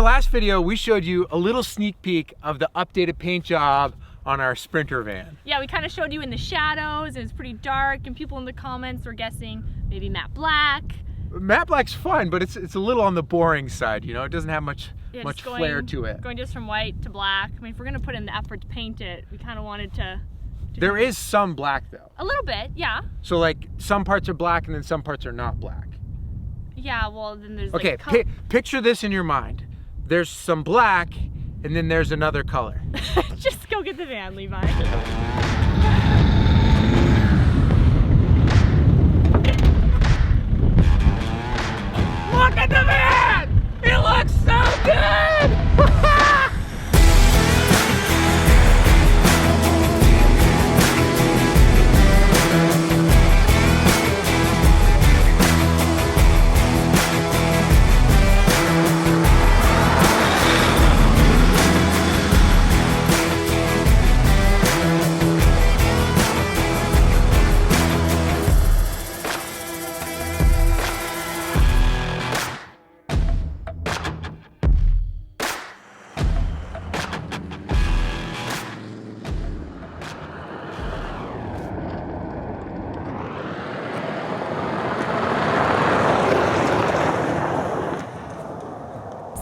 last video, we showed you a little sneak peek of the updated paint job on our Sprinter van. Yeah, we kind of showed you in the shadows, and it's pretty dark, and people in the comments were guessing maybe matte black. Matte black's fun, but it's a little on the boring side, you know? It doesn't have much flair to it. Going just from white to black. I mean, if we're gonna put in the effort to paint it, we kind of wanted to there is some black though. A little bit, yeah. So like some parts are black and then some parts are not black. Yeah, well then there's okay, like picture this in your mind. There's some black and then there's another color. Just go get the van, Levi. Look at the van! It looks so good!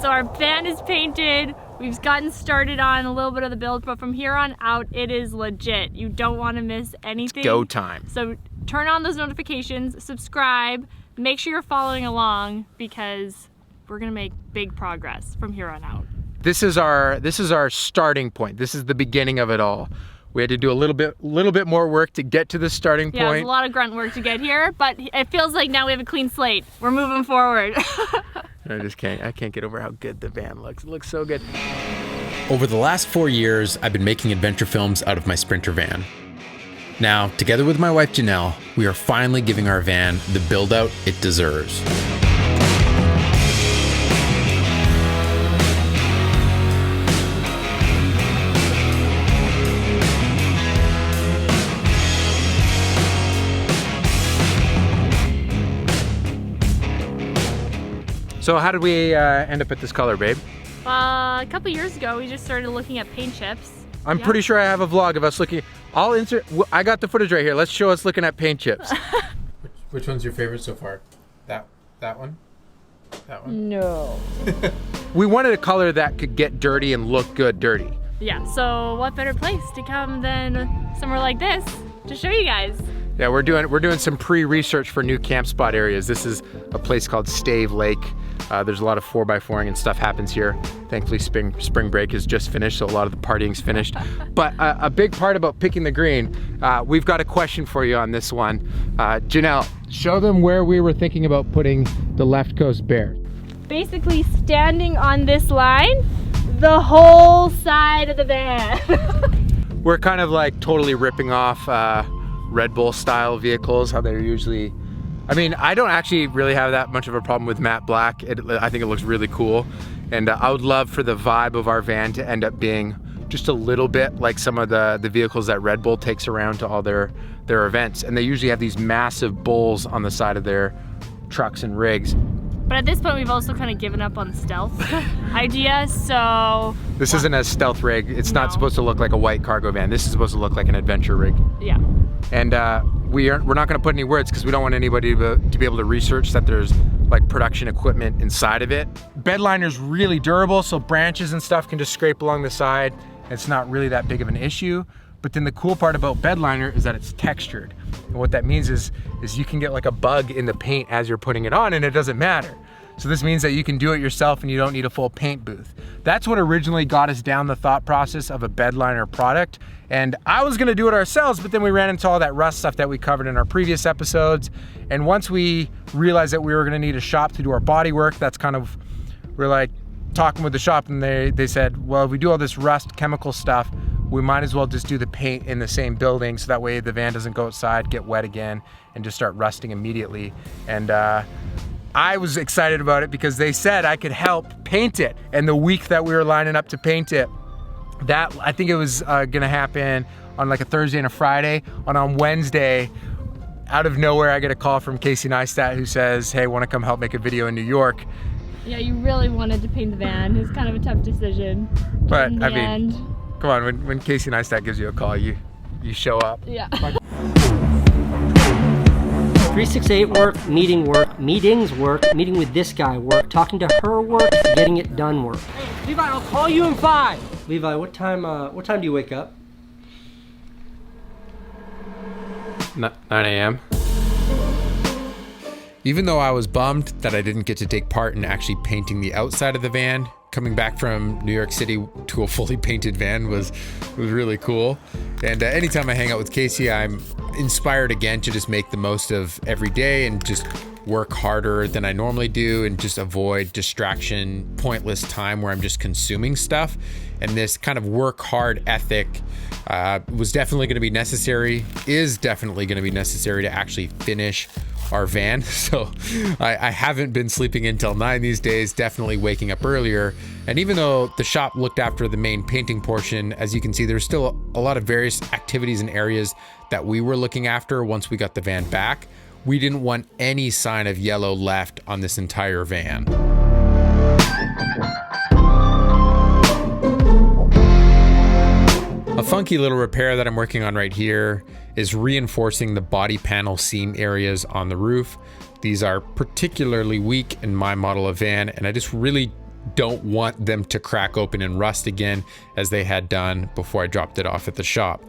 So our van is painted. We've gotten started on a little bit of the build, but from here on out, it is legit. You don't want to miss anything. It's go time. So turn on those notifications, subscribe, make sure you're following along because we're gonna make big progress from here on out. This is our starting point. This is the beginning of it all. We had to do a little bit more work to get to the starting point. Yeah, it was a lot of grunt work to get here, but it feels like now we have a clean slate. We're moving forward. I can't get over how good the van looks. It looks so good. Over the last 4 years, I've been making adventure films out of my Sprinter van. Now, together with my wife Janelle, we are finally giving our van the build out it deserves. So how did we end up at this color, babe? A couple years ago, we just started looking at paint chips. I'm pretty sure I have a vlog of us looking. I got the footage right here. Let's show us looking at paint chips. Which one's your favorite so far? That one? That one? No. We wanted a color that could get dirty and look good dirty. Yeah, so what better place to come than somewhere like this to show you guys? Yeah, we're doing some pre-research for new camp spot areas. This is a place called Stave Lake. There's a lot of 4x4ing and stuff happens here. Thankfully, spring break is just finished, so a lot of the partying's finished. But a big part about picking the green, we've got a question for you on this one. Janelle, show them where we were thinking about putting the left coast bear. Basically standing on this line, the whole side of the van. We're kind of like totally ripping off Red Bull style vehicles, how they're usually, I mean, I don't actually really have that much of a problem with matte black. I think it looks really cool. And I would love for the vibe of our van to end up being just a little bit like some of the vehicles that Red Bull takes around to all their events. And they usually have these massive bulls on the side of their trucks and rigs. But at this point, we've also kind of given up on the stealth idea, so... This isn't a stealth rig. It's not supposed to look like a white cargo van. This is supposed to look like an adventure rig. Yeah. And we're not gonna put any words because we don't want anybody to be able to research that there's like production equipment inside of it. Bedliner's really durable, so branches and stuff can just scrape along the side. It's not really that big of an issue. But then the cool part about Bedliner is that it's textured. And what that means is you can get like a bug in the paint as you're putting it on and it doesn't matter. So this means that you can do it yourself and you don't need a full paint booth. That's what originally got us down the thought process of a Bedliner product. And I was gonna do it ourselves, but then we ran into all that rust stuff that we covered in our previous episodes. And once we realized that we were gonna need a shop to do our body work, that's kind of, we're like talking with the shop and they said, well, if we do all this rust chemical stuff, we might as well just do the paint in the same building so that way the van doesn't go outside, get wet again, and just start rusting immediately. And I was excited about it because they said I could help paint it. And the week that we were lining up to paint it, I think it was gonna happen on like a Thursday and a Friday. And on Wednesday, out of nowhere, I get a call from Casey Neistat who says, hey, wanna come help make a video in New York? Yeah, you really wanted to paint the van. It was kind of a tough decision. But In the end, come on, when Casey Neistat gives you a call, you show up. yeah. 368 work, meetings work, meeting with this guy work, talking to her work, getting it done work. Hey, Levi, I'll call you in 5. Levi, what time do you wake up? 9 a.m. Even though I was bummed that I didn't get to take part in actually painting the outside of the van, coming back from New York City to a fully painted van was really cool. And anytime I hang out with Casey, I'm inspired again to just make the most of every day and just work harder than I normally do and just avoid distraction, pointless time where I'm just consuming stuff. And this kind of work hard ethic was definitely going to be necessary, is definitely going to be necessary to actually finish our van. So I haven't been sleeping until 9 these days, definitely waking up earlier. And even though the shop looked after the main painting portion, as you can see, there's still a lot of various activities and areas that we were looking after once we got the van back. We didn't want any sign of yellow left on this entire van. A funky little repair that I'm working on right here is reinforcing the body panel seam areas on the roof. These are particularly weak in my model of van, and I just really don't want them to crack open and rust again as they had done before I dropped it off at the shop.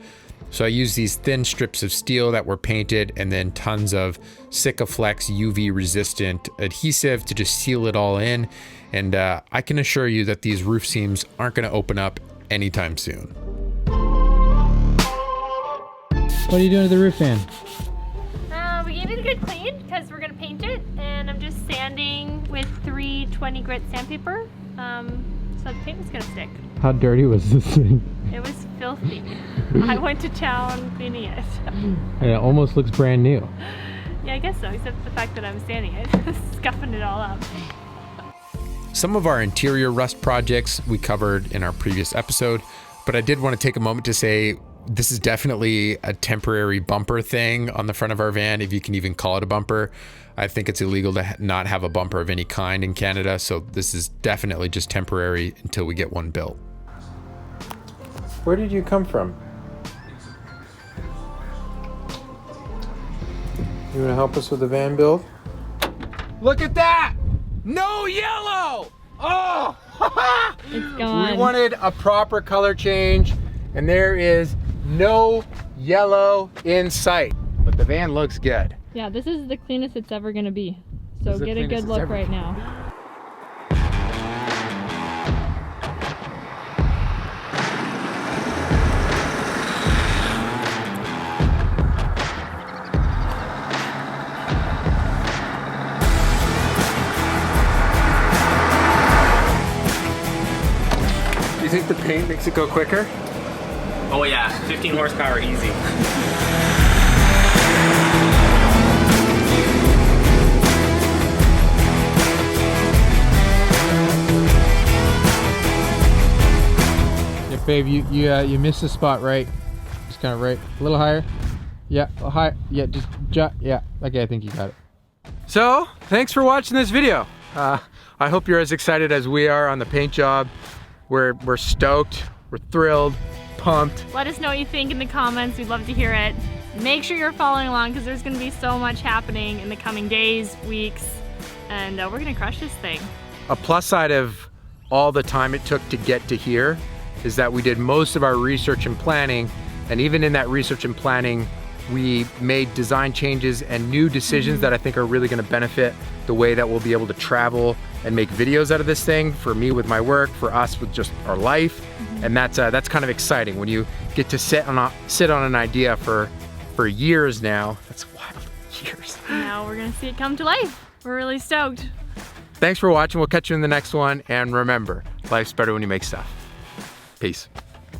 So I used these thin strips of steel that were painted and then tons of Sikaflex UV resistant adhesive to just seal it all in. And I can assure you that these roof seams aren't going to open up anytime soon. What are you doing to the roof van? We gave it a good clean because we're gonna paint it, and I'm just sanding with 320 grit sandpaper, so the paint was gonna stick. How dirty was this thing? It was filthy. I went to town cleaning it. And it almost looks brand new. Yeah, I guess so, except the fact that I'm sanding it, scuffing it all up. Some of our interior rust projects we covered in our previous episode, but I did want to take a moment to say this is definitely a temporary bumper thing on the front of our van, if you can even call it a bumper. I think it's illegal to not have a bumper of any kind in Canada, so this is definitely just temporary until we get one built. Where did you come from? You want to help us with the van build? Look at that! No yellow! Oh! It's gone. We wanted a proper color change, and there is no yellow in sight. But the van looks good. Yeah, this is the cleanest it's ever gonna be. So get a good look right now. Do you think the paint makes it go quicker? Oh yeah, 15 horsepower easy. Yeah, babe, you missed the spot, right? Just kind of right, a little higher. Yeah, a little higher. Yeah, yeah. Okay, I think you got it. So, thanks for watching this video. I hope you're as excited as we are on the paint job. We're stoked, we're thrilled, pumped. Let us know what you think in the comments. We'd love to hear it. Make sure you're following along because there's gonna be so much happening in the coming days, weeks, and we're gonna crush this thing. A plus side of all the time it took to get to here is that we did most of our research and planning, and even in that research and planning, we made design changes and new decisions that I think are really gonna benefit the way that we'll be able to travel and make videos out of this thing, for me with my work, for us with just our life. And that's kind of exciting when you get to sit on an idea for years now. That's wild, years. Now we're gonna see it come to life. We're really stoked. Thanks for watching. We'll catch you in the next one. And remember, life's better when you make stuff. Peace.